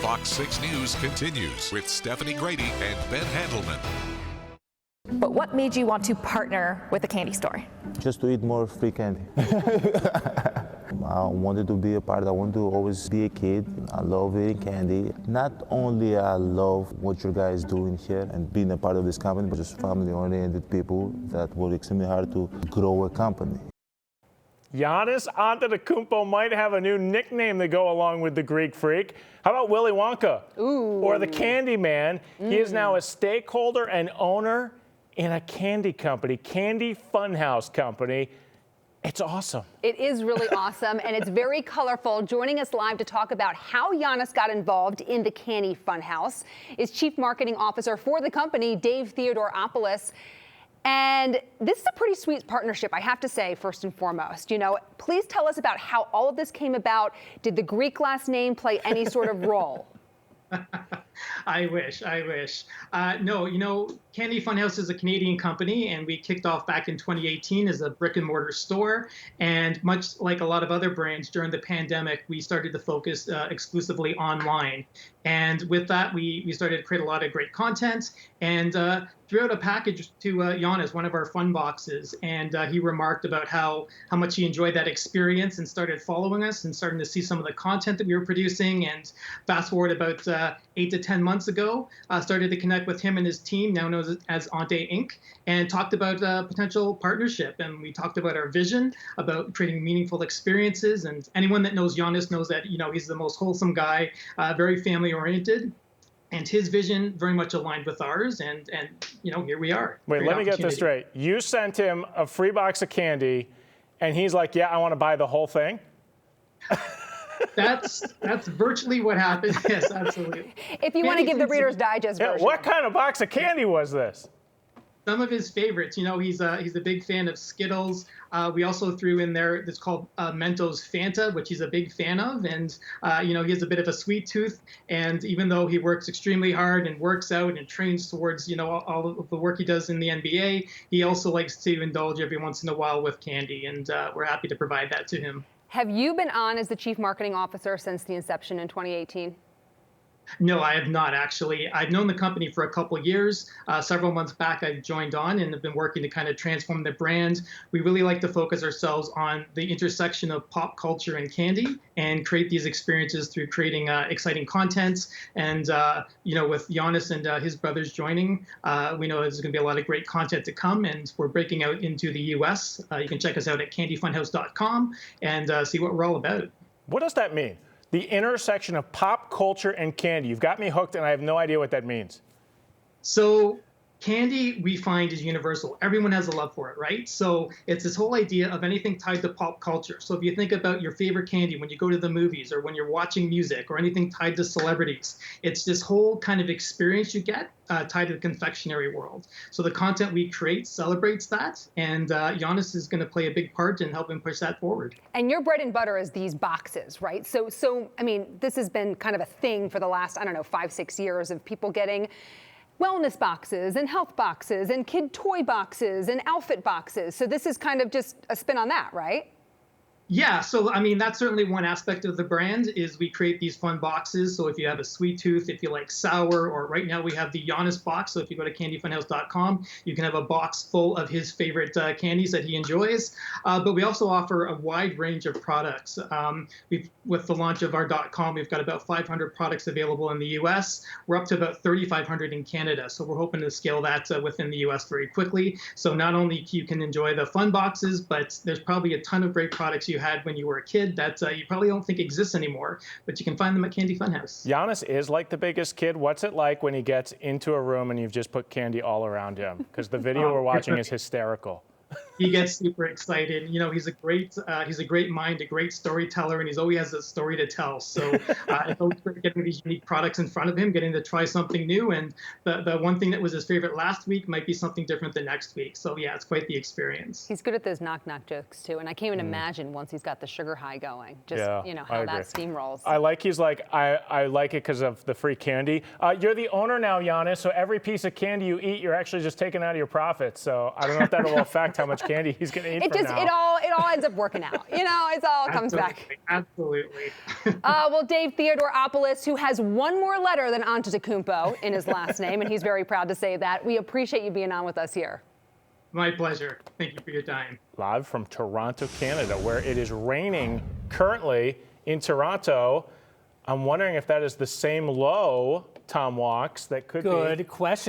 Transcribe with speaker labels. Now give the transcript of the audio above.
Speaker 1: Fox 6 News continues with Stephanie Grady and Ben Handelman.
Speaker 2: But what made you want to partner with the candy store?
Speaker 3: Just to eat more free candy. I wanted to be a part. I want to always be a kid. I love eating candy. Not only I love what you guys doing here and being a part of this company, but just family-oriented people that work extremely hard to grow a company.
Speaker 4: Giannis Antetokounmpo might have a new nickname to go along with the Greek Freak. How about Willy Wonka?
Speaker 5: Ooh.
Speaker 4: Or the Candy Man? He is now a stakeholder and owner in a candy company, Candy Funhouse Company. It's awesome.
Speaker 5: It is really awesome, and it's very colorful. Joining us live to talk about how Giannis got involved in the Candy Funhouse is Chief Marketing Officer for the company, Dave Theodoropoulos. And this is a pretty sweet partnership, I have to say, first and foremost. You know, please tell us about how all of this came about. Did the Greek last name play any sort of role?
Speaker 6: I wish. No, you know, Candy Funhouse is a Canadian company, and we kicked off back in 2018 as a brick and mortar store. And much like a lot of other brands during the pandemic, we started to focus exclusively online. And with that, we started to create a lot of great content and threw out a package to Giannis, one of our fun boxes. And he remarked about how much he enjoyed that experience and started following us and starting to see some of the content that we were producing. And fast forward about 8 to 10 months ago, started to connect with him and his team, now known as Ante Inc., and talked about potential partnership. And we talked about our vision, about creating meaningful experiences. And anyone that knows Giannis knows that, you know, he's the most wholesome guy, very family-oriented. And his vision very much aligned with ours, and you know, here we are.
Speaker 4: Wait, let me get this straight. You sent him a free box of candy, and he's like, yeah, I want to buy the whole thing?
Speaker 6: That's virtually what happened. Yes, absolutely.
Speaker 5: If you want to give the Reader's Digest version.
Speaker 4: What kind of box of candy was this?
Speaker 6: Some of his favorites. You know, he's a big fan of Skittles. We also threw in there, it's called Mentos Fanta, which he's a big fan of. And, you know, he has a bit of a sweet tooth. And even though he works extremely hard and works out and trains towards, you know, all of the work he does in the NBA, he also likes to indulge every once in a while with candy. And we're happy to provide that to him.
Speaker 5: Have you been on as the Chief Marketing Officer since the inception in 2018?
Speaker 6: No, I have not, actually. I've known the company for a couple of years. Several months back, I joined on and have been working to kind of transform the brand. We really like to focus ourselves on the intersection of pop culture and candy and create these experiences through creating exciting content. And, you know, with Giannis and his brothers joining, we know there's going to be a lot of great content to come, and we're breaking out into the U.S. You can check us out at candyfunhouse.com and see what we're all about.
Speaker 4: What does that mean? The intersection of pop culture and candy. You've got me hooked, and I have no idea what that means.
Speaker 6: So candy, we find, is universal. Everyone has a love for it, right? So it's this whole idea of anything tied to pop culture. So if you think about your favorite candy when you go to the movies or when you're watching music or anything tied to celebrities, it's this whole kind of experience you get tied to the confectionery world. So the content we create celebrates that, and Giannis is going to play a big part in helping push that forward.
Speaker 5: And your bread and butter is these boxes, right? So I mean, this has been kind of a thing for the last, I don't know, 5-6 years of people getting wellness boxes and health boxes and kid toy boxes and outfit boxes. So this is kind of just a spin on that, right?
Speaker 6: Yeah, so I mean, that's certainly one aspect of the brand is we create these fun boxes. So if you have a sweet tooth, if you like sour, or right now we have the Giannis box. So if you go to candyfunhouse.com, you can have a box full of his favorite candies that he enjoys. But we also offer a wide range of products. With the launch of our .com, we've got about 500 products available in the US. We're up to about 3,500 in Canada. So we're hoping to scale that within the US very quickly. So not only you can enjoy the fun boxes, but there's probably a ton of great products you had when you were a kid that you probably don't think exists anymore, but you can find them at Candy Funhouse.
Speaker 4: Giannis is like the biggest kid. What's it like when he gets into a room and you've just put candy all around him? Because the video we're watching is hysterical.
Speaker 6: He gets super excited. You know, he's a great mind, a great storyteller, and he's always has a story to tell. So it's always great getting these unique products in front of him, getting to try something new. And the one thing that was his favorite last week might be something different the next week. So yeah, it's quite the experience.
Speaker 5: He's good at those knock-knock jokes too, and I can't even imagine once he's got the sugar high going, just you know how that steamrolls.
Speaker 4: I like he's like I like it because of the free candy. You're the owner now, Giannis. So every piece of candy you eat, you're actually just taking out of your profits. So I don't know if that will affect how much candy he's going to eat
Speaker 5: It
Speaker 4: from
Speaker 5: just
Speaker 4: now.
Speaker 5: it all ends up working out. You know, it all comes back.
Speaker 6: Absolutely.
Speaker 5: Well, Dave Theodoropoulos, who has one more letter than Antetokounmpo in his last name, and he's very proud to say that. We appreciate you being on with us here.
Speaker 6: My pleasure. Thank you for your time.
Speaker 4: Live from Toronto, Canada, where it is raining currently in Toronto. I'm wondering if that is the same low, Tom Walks, that could be.
Speaker 7: Good question.